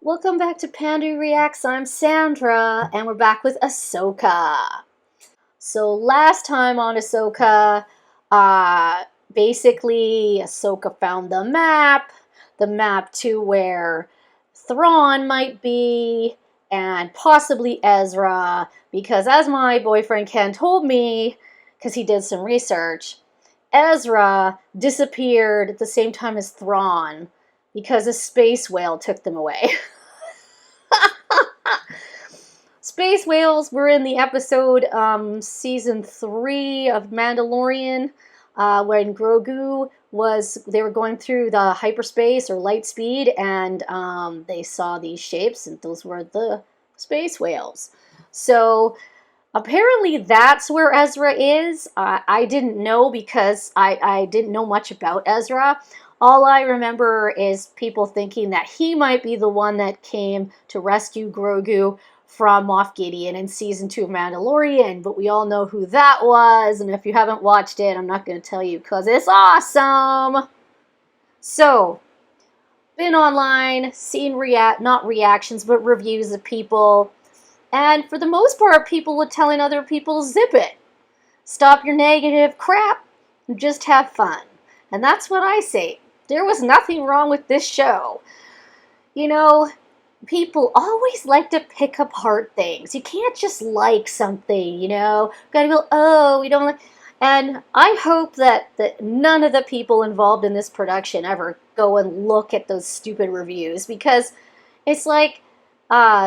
Welcome back to Pandu Reacts. I'm Sandra, and we're back with Ahsoka. So last time on Ahsoka, uh, basically Ahsoka found the map to where Thrawn might be, and possibly Ezra, because as my boyfriend Ken told me, because he did some research, Ezra disappeared at the same time as Thrawn because a space whale took them away. Space whales were in the episode season 3 of Mandalorian when Grogu they were going through the hyperspace or light speed, and they saw these shapes, and those were the space whales. So apparently that's where Ezra is. I didn't know because I didn't know much about Ezra. All I remember is people thinking that he might be the one that came to rescue Grogu from Moff Gideon in season 2 of Mandalorian, but we all know who that was, and if you haven't watched it, I'm not going to tell you because it's awesome. So, been online, seen not reactions, but reviews of people, and for the most part, people were telling other people, zip it. Stop your negative crap and just have fun. And that's what I say. There was nothing wrong with this show. You know, people always like to pick apart things. You can't just like something, you know. Gotta go, oh, we don't like. And I hope that none of the people involved in this production ever go and look at those stupid reviews, because it's like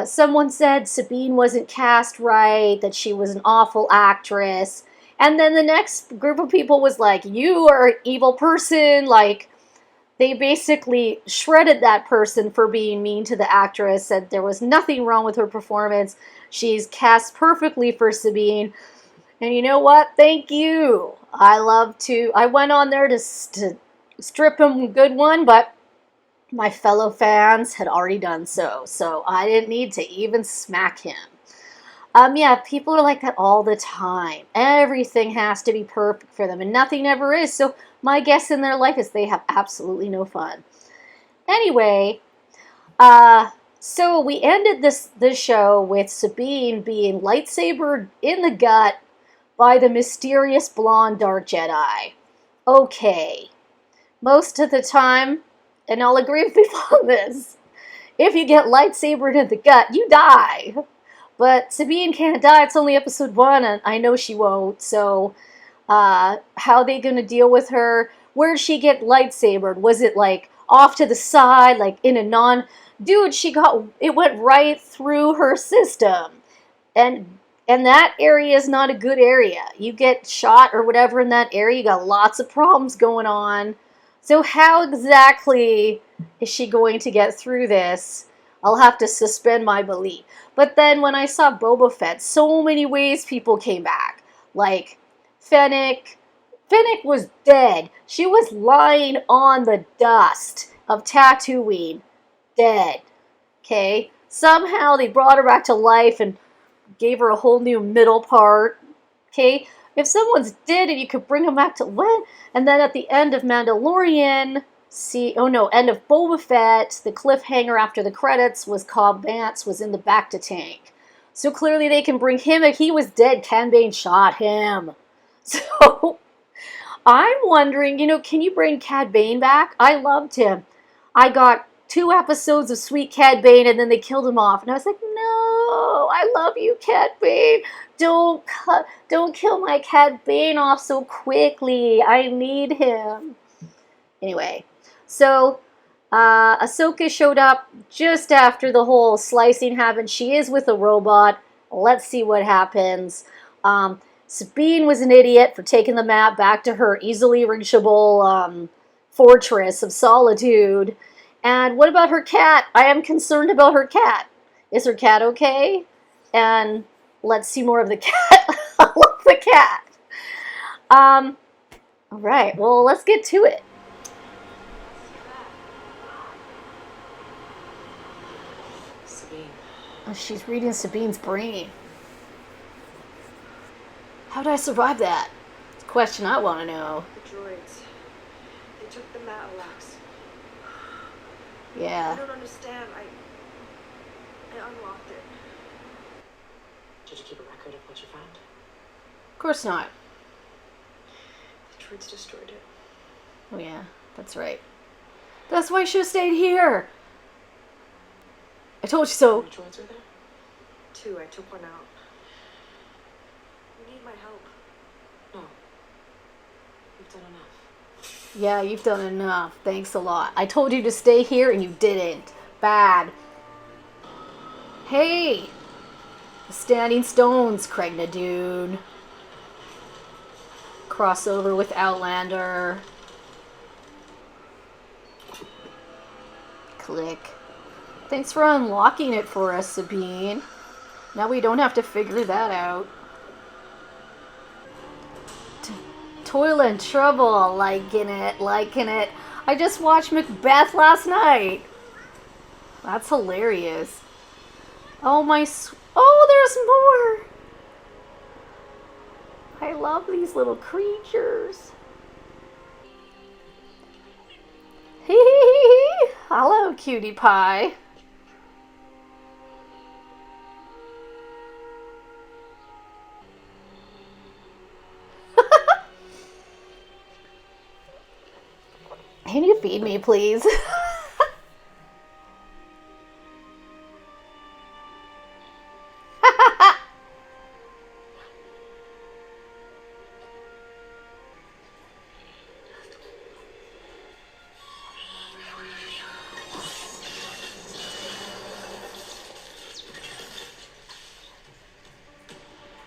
someone said Sabine wasn't cast right, that she was an awful actress, and then the next group of people was like, you are an evil person, like. They basically shredded that person for being mean to the actress, said there was nothing wrong with her performance. She's cast perfectly for Sabine. And you know what? Thank you. I went on there to strip him a good one, but my fellow fans had already done so. So I didn't need to even smack him. Yeah, people are like that all the time. Everything has to be perfect for them, and nothing ever is. So my guess in their life is they have absolutely no fun. Anyway, so we ended this show with Sabine being lightsabered in the gut by the mysterious blonde dark Jedi. Okay. Most of the time, and I'll agree with people on this, if you get lightsabered in the gut, you die. But Sabine can't die. It's only episode 1, and I know she won't. So, how are they going to deal with her? Where did she get lightsabered? Was it, like, off to the side, like, in a non... Dude, it went right through her system. And that area is not a good area. You get shot or whatever in that area, you got lots of problems going on. So how exactly is she going to get through this? I'll have to suspend my belief. But then when I saw Boba Fett, so many ways people came back. Like, Fennec was dead. She was lying on the dust of Tatooine. Dead. Okay? Somehow they brought her back to life and gave her a whole new middle part. Okay? If someone's dead and you could bring them back to when? And then at the end of Mandalorian... end of Boba Fett, the cliffhanger after the credits was Cobb Vanth was in the Bacta tank. So clearly they can bring him, if he was dead, Cad Bane shot him. So, I'm wondering, can you bring Cad Bane back? I loved him. I got 2 episodes of sweet Cad Bane and then they killed him off. And I was like, no, I love you, Cad Bane. Don't kill my Cad Bane off so quickly. I need him. Anyway. So, Ahsoka showed up just after the whole slicing happened. She is with a robot. Let's see what happens. Sabine was an idiot for taking the map back to her easily reachable fortress of solitude. And what about her cat? I am concerned about her cat. Is her cat okay? And let's see more of the cat. I love the cat. All right, well, let's get to it. Oh, she's reading Sabine's brain. How did I survive that? It's a question I want to know. The droids. They took the Matlox. Yeah. I don't understand. I unlocked it. Did you keep a record of what you found? Of course not. The droids destroyed it. Oh yeah, that's right. That's why I should have stayed here. I told you so. How many droids are there? 2. I took one out. You need my help. No. You've done enough. Yeah, you've done enough. Thanks a lot. I told you to stay here and you didn't. Bad. Hey! The Standing Stones, Craigna Dune. Crossover with Outlander. Click. Thanks for unlocking it for us, Sabine. Now we don't have to figure that out. Toil and Trouble, liking it, liking it. I just watched Macbeth last night. That's hilarious. Oh my, oh, there's more. I love these little creatures. Hee hee hee. Hello, cutie pie. Can you feed me, please?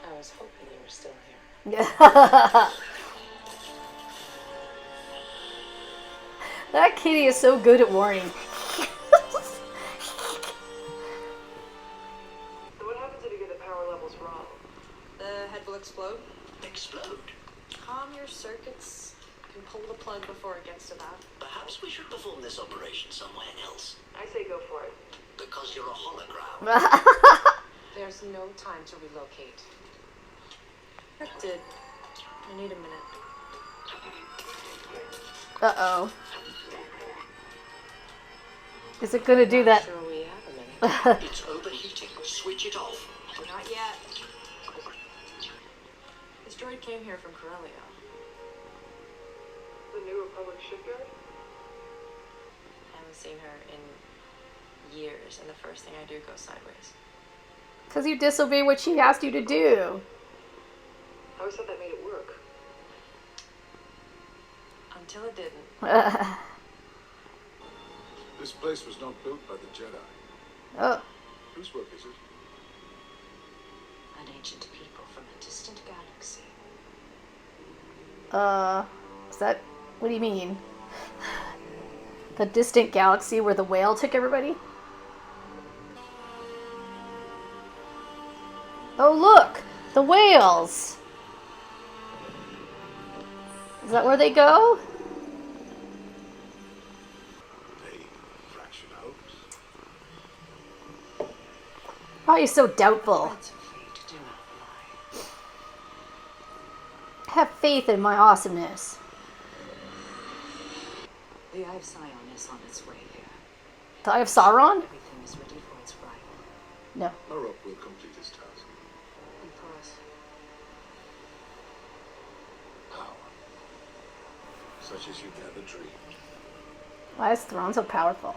I was hoping you were still here. That kitty is so good at warning. So what happens if you get the power levels wrong? The head will explode. Explode? Calm your circuits. You can pull the plug before it gets to that. Perhaps we should perform this operation somewhere else. I say go for it. Because you're a hologram. There's no time to relocate. Did. I need a minute. Uh-oh. Is it gonna do that? Sure we have a minute. It's overheating. Switch it off. Not yet. This droid came here from Corellia. The New Republic shipyard? I haven't seen her in years, and the first thing I do goes sideways. Because you disobey what she asked you to do. I always thought that made it work. Until it didn't. This place was not built by the Jedi. Oh. Whose work is it? An ancient people from a distant galaxy. Is that... What do you mean? The distant galaxy where the whale took everybody? Oh, look! The whales! Is that where they go? They fraction hopes. Why are you so doubtful? That's a fate, do not lie. Have faith in my awesomeness. The Eye of Sion is on its way here. The Eye of Sauron? Everything is ready for its arrival. No. Marok will complete his task. Because Power. Such as you never dreamed. Why is Thrawn so powerful?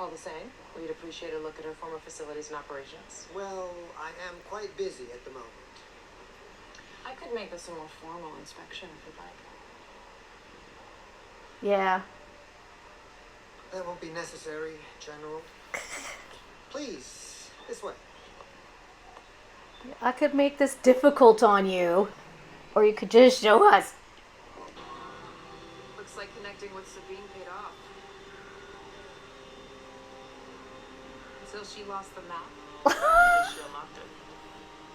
all the same, we'd appreciate a look at her former facilities and operations. Well, I am quite busy at the moment. I could make this a more formal inspection if you'd like. Yeah. That won't be necessary, General. Please, this way. I could make this difficult on you. Or you could just show us. Looks like connecting with Sabine paid off. Until she lost the map, she unlocked it.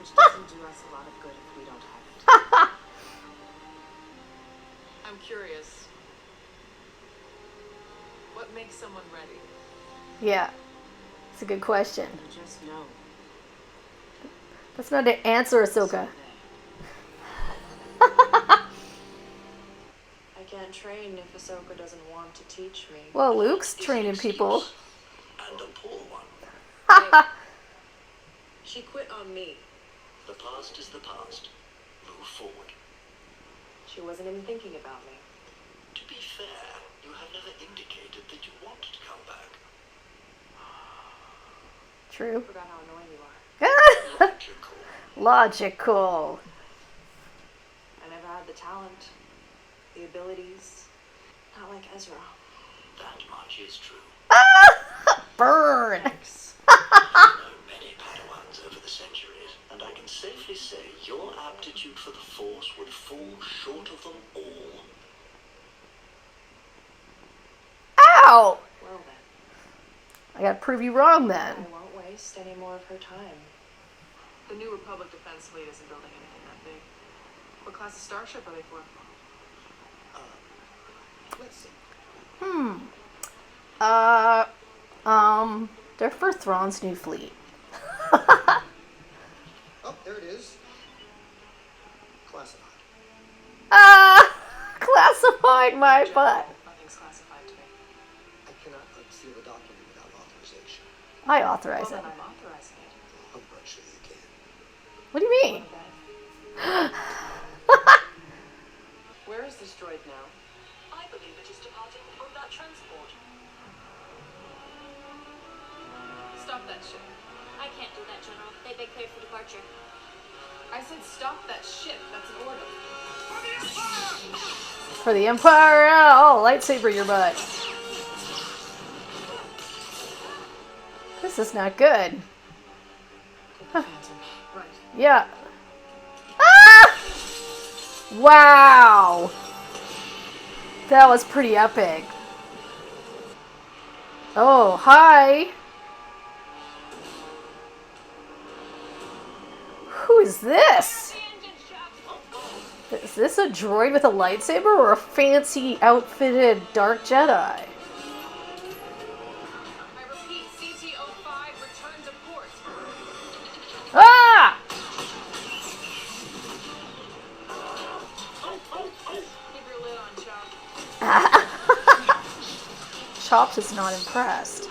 Which doesn't do us a lot of good if we don't have it. I'm curious. What makes someone ready? Yeah. It's a good question. You just know. That's not an answer, Ahsoka. I can't train if Ahsoka doesn't want to teach me. Well, Luke's training people. And a Hey, she quit on me. The past is the past. Move forward. She wasn't even thinking about me. To be fair, you have never indicated that you want to come back. True. Forgot how annoying you are. Logical. Logical. I never had the talent, the abilities. Not like Ezra. That much is true. Burn. Thanks. I've known many Padawans over the centuries, and I can safely say your aptitude for the Force would fall short of them all. Ow! Well then, I gotta prove you wrong then. I won't waste any more of her time. The New Republic Defense Fleet isn't building anything that big. What class of starship are they for? Let's see. They're for Thrawn's new fleet. Oh, there it is. Classified. Classified my butt. Nothing's classified to me. I cannot unseal a document without authorization. I Well, authorize then it. I'm authorizing it. I'm not sure you can. What do you mean? Then. Where is this droid now? I believe it is departing on that transport. Stop that ship. I can't do that, General. They've been cleared for departure. I said stop that ship. That's an order. For the Empire. Oh, lightsaber your butt. This is not good. Phantom. Right. Yeah. Ah! Wow. That was pretty epic. Oh, hi. Who is this? Is this a droid with a lightsaber or a fancy outfitted dark Jedi? I repeat, CT-05, return to port. Ah! Keep your lid on, Chop. Chops is not impressed.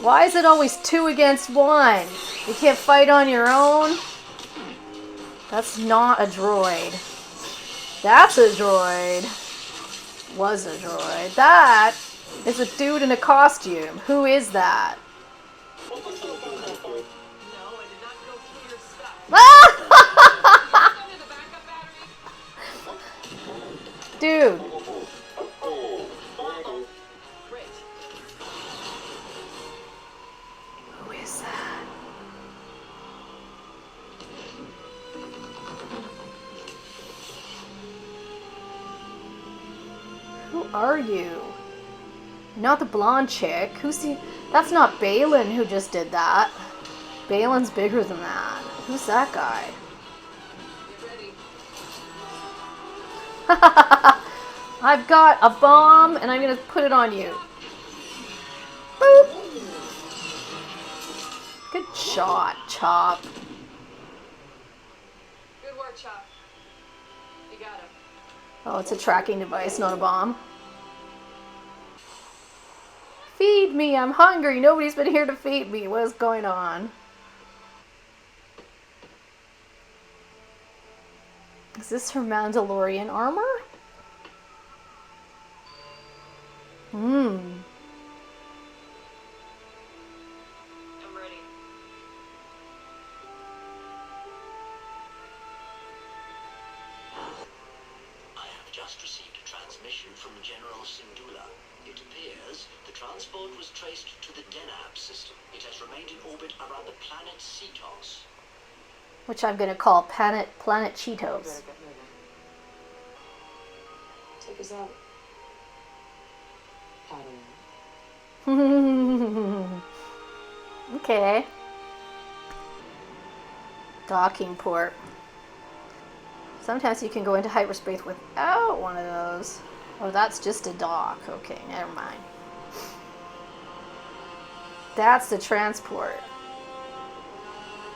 Why is it always 2 against 1? You can't fight on your own? That's not a droid. That's a droid. Was a droid. That is a dude in a costume. Who is that? No, I did not go through your stuff. Ah! Under the backup battery. Dude. Great. Who is that? Who are you? Not the blonde chick. Who's the... That's not Balin who just did that. Balin's bigger than that. Who's that guy? Get ready. I've got a bomb and I'm gonna put it on you. Boop. Good shot, Chop. Good work, Chop. You got him. Oh, it's a tracking device, not a bomb. Feed me, I'm hungry. Nobody's been here to feed me. What is going on? Is this her Mandalorian armor? Hmm. I'm ready. I have just received a transmission from General Syndulla. It appears the transport was traced to the Denab system. It has remained in orbit around the planet Cetos. Which I'm gonna call Planet You better Cheetos. get moving. Take us out. Padawan. Okay. Docking port. Sometimes you can go into hyperspace without one of those. Oh, that's just a dock. Okay, never mind. That's the transport.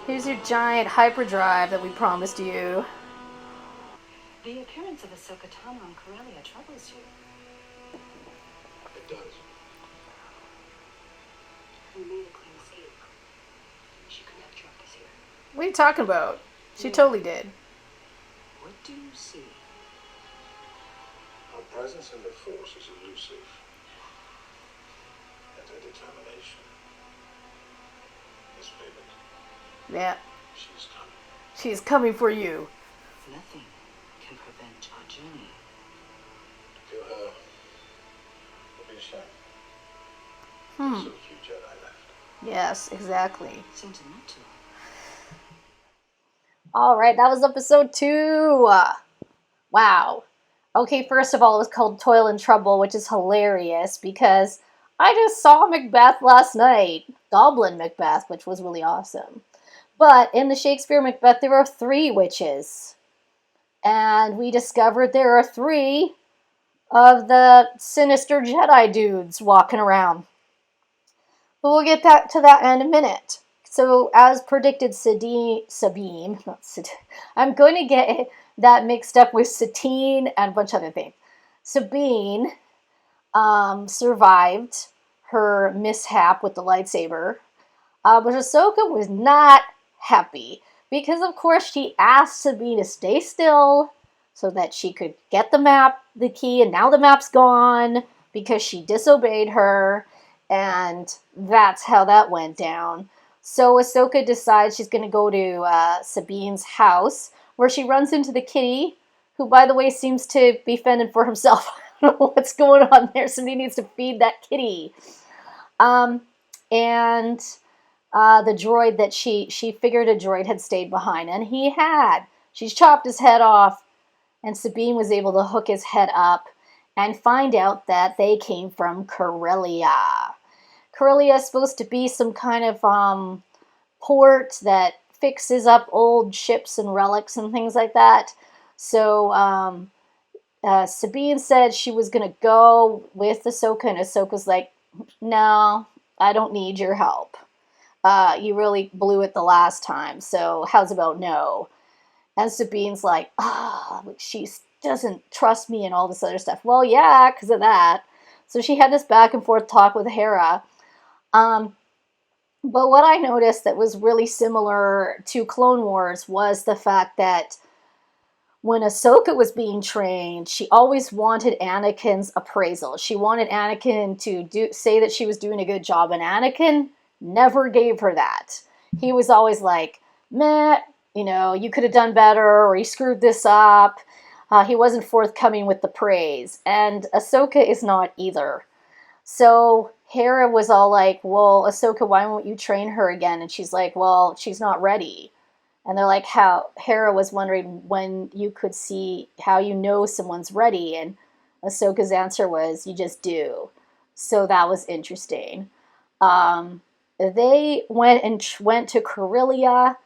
Here's your giant hyperdrive that we promised you. The appearance of Ahsoka Tano on Corellia troubles you. It does. We may are you talking about? She Yeah. totally did. What do you see? Her presence in the Force is elusive. And her determination is vivid. Yeah. She's coming. She's coming for you. Nothing can prevent our journey. To kill her would be a shame. Hmm. So few Jedi left. Yes, exactly. Sentimental. All right, that was episode 2. Wow. Okay, first of all, it was called Toil and Trouble, which is hilarious because I just saw Macbeth last night. Goblin Macbeth, which was really awesome. But in the Shakespeare Macbeth, there are 3 witches. And we discovered there are 3 of the sinister Jedi dudes walking around. But we'll get to that in a minute. So, as predicted, Sabine, not Sabine, I'm going to get that mixed up with Satine and a bunch of other things. Sabine survived her mishap with the lightsaber, but Ahsoka was not happy because, of course, she asked Sabine to stay still so that she could get the key, and now the map's gone because she disobeyed her, and that's how that went down. So Ahsoka decides she's going to go to Sabine's house, where she runs into the kitty, who, by the way, seems to be fending for himself. I don't know what's going on there. Somebody needs to feed that kitty. And the droid that she figured a droid had stayed behind, and he had. She's chopped his head off, and Sabine was able to hook his head up and find out that they came from Corellia. Corellia is supposed to be some kind of port that fixes up old ships and relics and things like that. So Sabine said she was going to go with Ahsoka, and Ahsoka's like, no, I don't need your help. You really blew it the last time, so how's about no? And Sabine's like, she doesn't trust me and all this other stuff. Well, yeah, because of that. So she had this back and forth talk with Hera. But what I noticed that was really similar to Clone Wars was the fact that when Ahsoka was being trained, she always wanted Anakin's appraisal. She wanted Anakin to say that she was doing a good job, and Anakin never gave her that. He was always like, meh, you could have done better, or you screwed this up. He wasn't forthcoming with the praise, and Ahsoka is not either. So Hera was all like, well, Ahsoka, why won't you train her again? And she's like, well, she's not ready. And they're like, how Hera was wondering when you could see how you know someone's ready. And Ahsoka's answer was, you just do. So that was interesting. They went to Corellia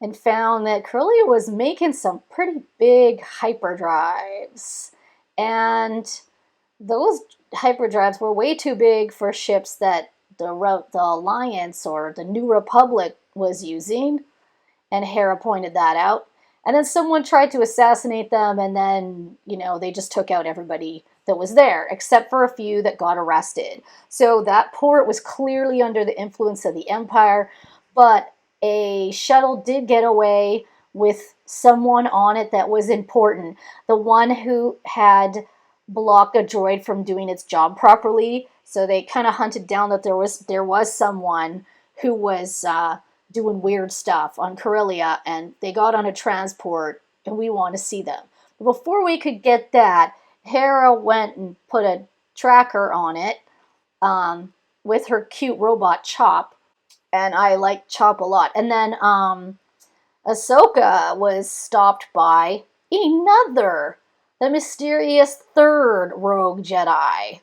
and found that Corellia was making some pretty big hyperdrives. And those hyperdrives were way too big for ships that the Alliance or the New Republic was using. And Hera pointed that out. And then someone tried to assassinate them, and then, they just took out everybody that was there, except for a few that got arrested. So that port was clearly under the influence of the Empire, but a shuttle did get away with someone on it that was important. The one who had blocked a droid from doing its job properly. So they kind of hunted down that there was someone who was doing weird stuff on Corellia, and they got on a transport, and we want to see them. But before we could get that, Hera went and put a tracker on it with her cute robot Chop, and I like Chop a lot. And then Ahsoka was stopped by the mysterious third rogue Jedi,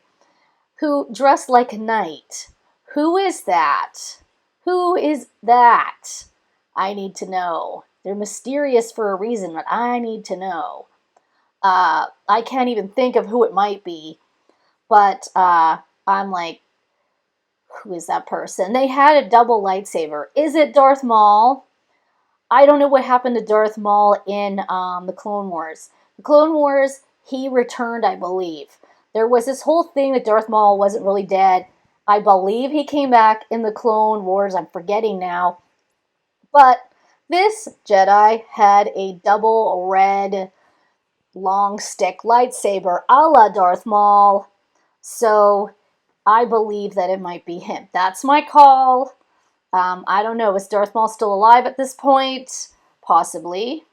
who dressed like a knight. Who is that? Who is that? I need to know. They're mysterious for a reason, but I need to know. I can't even think of who it might be, but I'm like, who is that person? They had a double lightsaber. Is it Darth Maul? I don't know what happened to Darth Maul in the Clone Wars. The Clone Wars, he returned, I believe. There was this whole thing that Darth Maul wasn't really dead. I believe he came back in the Clone Wars. I'm forgetting now. But This Jedi had a double red long stick lightsaber a la Darth Maul, so I believe that it might be him. That's my call. I don't know. Is Darth Maul still alive at this point? Possibly.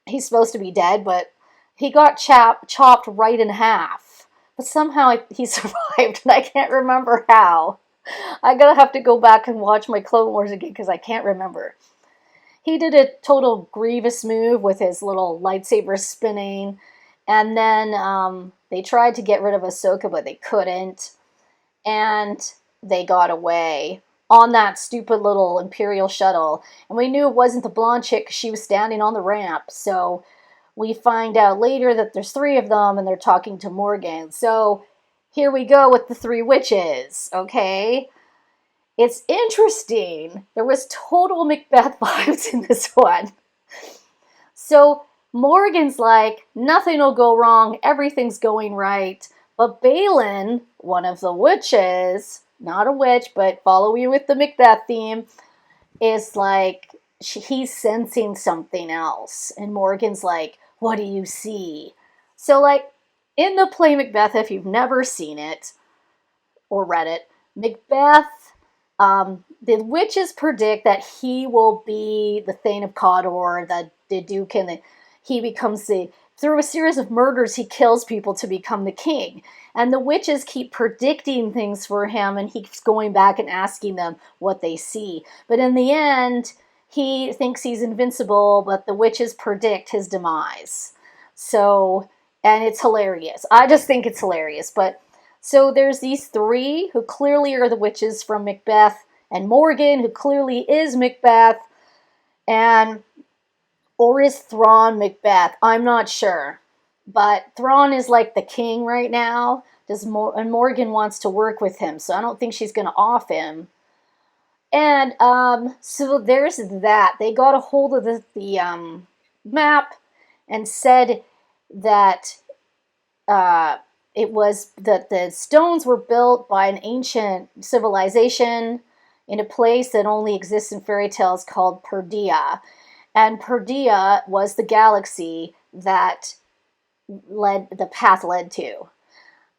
He's supposed to be dead, but he got chopped right in half. But somehow he survived, and I can't remember how. I'm gonna have to go back and watch my Clone Wars again because I can't remember. He did a total Grievous move with his little lightsaber spinning, and then they tried to get rid of Ahsoka, but they couldn't, and they got away on that stupid little Imperial shuttle. And we knew it wasn't the blonde chick 'cause she was standing on the ramp, so we find out later that there's three of them, and they're talking to Morgan. So here we go with the three witches, okay? It's interesting. There was total Macbeth vibes in this one. So Morgan's like, nothing will go wrong, everything's going right. But Balin, one of the witches, not a witch, but follow you with the Macbeth theme, is like, he's sensing something else. And Morgan's like, what do you see? So, like, in the play Macbeth, if you've never seen it or read it, Macbeth, the witches predict that he will be the Thane of Cawdor, the Duke, and he becomes through a series of murders, he kills people to become the king. And the witches keep predicting things for him, and he keeps going back and asking them what they see. But in the end, he thinks he's invincible, but the witches predict his demise. So, and it's hilarious. I just think it's hilarious. But so there's these three who clearly are the witches from Macbeth, and Morgan, who clearly is Macbeth, and or is Thrawn Macbeth? I'm not sure. But Thrawn is like the king right now. And Morgan wants to work with him, so I don't think she's going to off him. And so there's that. They got a hold of the map and said that it was that the stones were built by an ancient civilization in a place that only exists in fairy tales called Perdia. And Perdia was the galaxy that the path led to.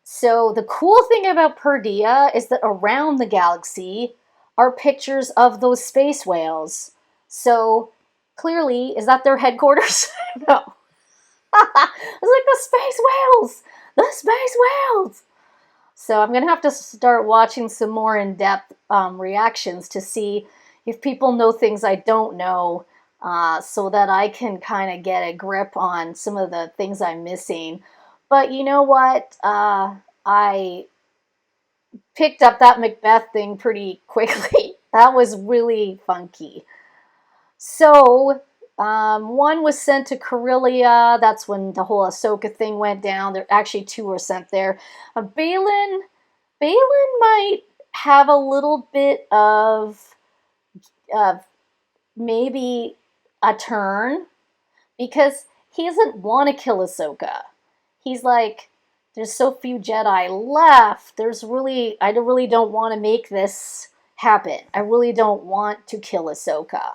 So the cool thing about Perdia is that around the galaxy are pictures of those space whales. So clearly, is that their headquarters? No. It's like the space whales! The space whales! So I'm going to have to start watching some more in-depth reactions to see if people know things I don't know, so that I can kind of get a grip on some of the things I'm missing. But you know what? I picked up that Macbeth thing pretty quickly. That was really funky. So, one was sent to Corellia. That's when the whole Ahsoka thing went down. There actually two were sent there. Balin might have a little bit of maybe a turn, because he doesn't want to kill Ahsoka. He's like, there's so few Jedi left. I really don't want to make this happen. I really don't want to kill Ahsoka.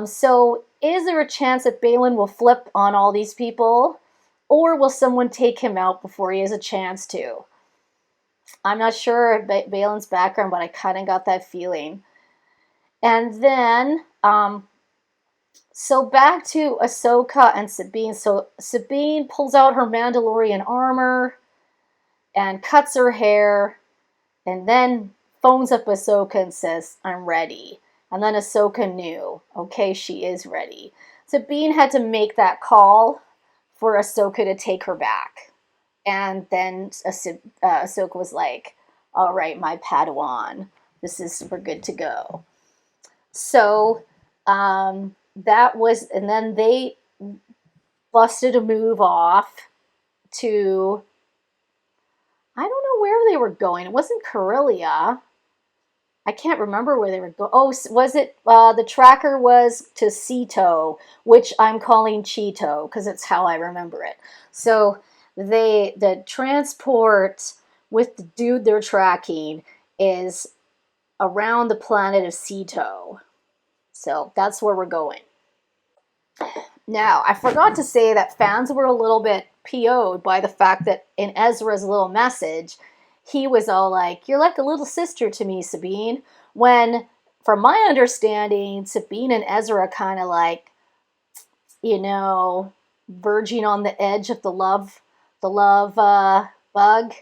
So is there a chance that Balin will flip on all these people? Or will someone take him out before he has a chance to? I'm not sure of Balin's background, but I kind of got that feeling. And then, so back to Ahsoka and Sabine. So Sabine pulls out her Mandalorian armor and cuts her hair, and then phones up Ahsoka and says, I'm ready. And then Ahsoka knew, okay, she is ready. Sabine had to make that call for Ahsoka to take her back. And then Ahsoka was like, all right, my Padawan, we're good to go. So, that was, and then they busted a move off to, I don't know where they were going. It wasn't Corellia. I can't remember where they were going. Oh, was it, the tracker was to Ceto, which I'm calling Cheeto, because it's how I remember it. So, the transport with the dude they're tracking is around the planet of Ceto. So that's where we're going. Now, I forgot to say that fans were a little bit PO'd by the fact that in Ezra's little message, he was all like, "You're like a little sister to me, Sabine." When, from my understanding, Sabine and Ezra kind of like, verging on the edge of the love bug.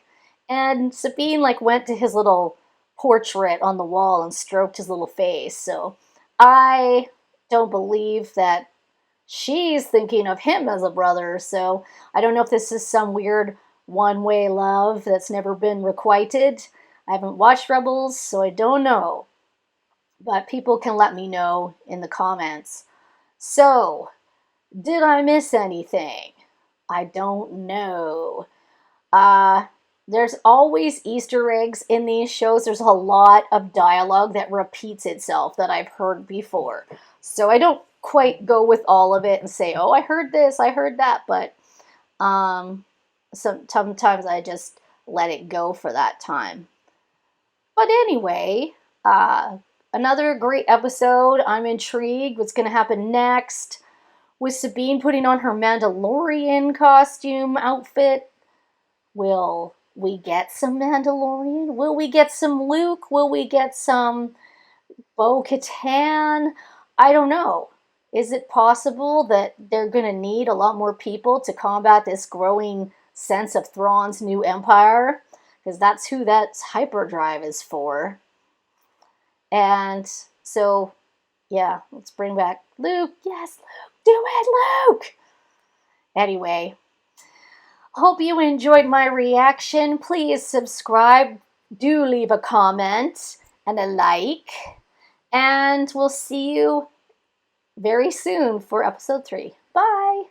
And Sabine like went to his little portrait on the wall and stroked his little face. So I don't believe that she's thinking of him as a brother. So I don't know if this is some weird one-way love that's never been requited. I haven't watched Rebels, so I don't know. But people can let me know in the comments. So, did I miss anything? I don't know. There's always Easter eggs in these shows. There's a lot of dialogue that repeats itself that I've heard before. So I don't quite go with all of it and say, oh, I heard this, I heard that, but sometimes I just let it go for that time. But anyway, another great episode. I'm intrigued what's going to happen next. With Sabine putting on her Mandalorian costume outfit, will we get some Mandalorian? Will we get some Luke? Will we get some Bo-Katan? I don't know. Is it possible that they're going to need a lot more people to combat this growing sense of Thrawn's new empire? Because that's who that hyperdrive is for. And so, yeah, let's bring back Luke. Yes, Luke. Do it, Luke! Anyway, hope you enjoyed my reaction. Please subscribe. Do leave a comment and a like. And we'll see you very soon for episode 3. Bye!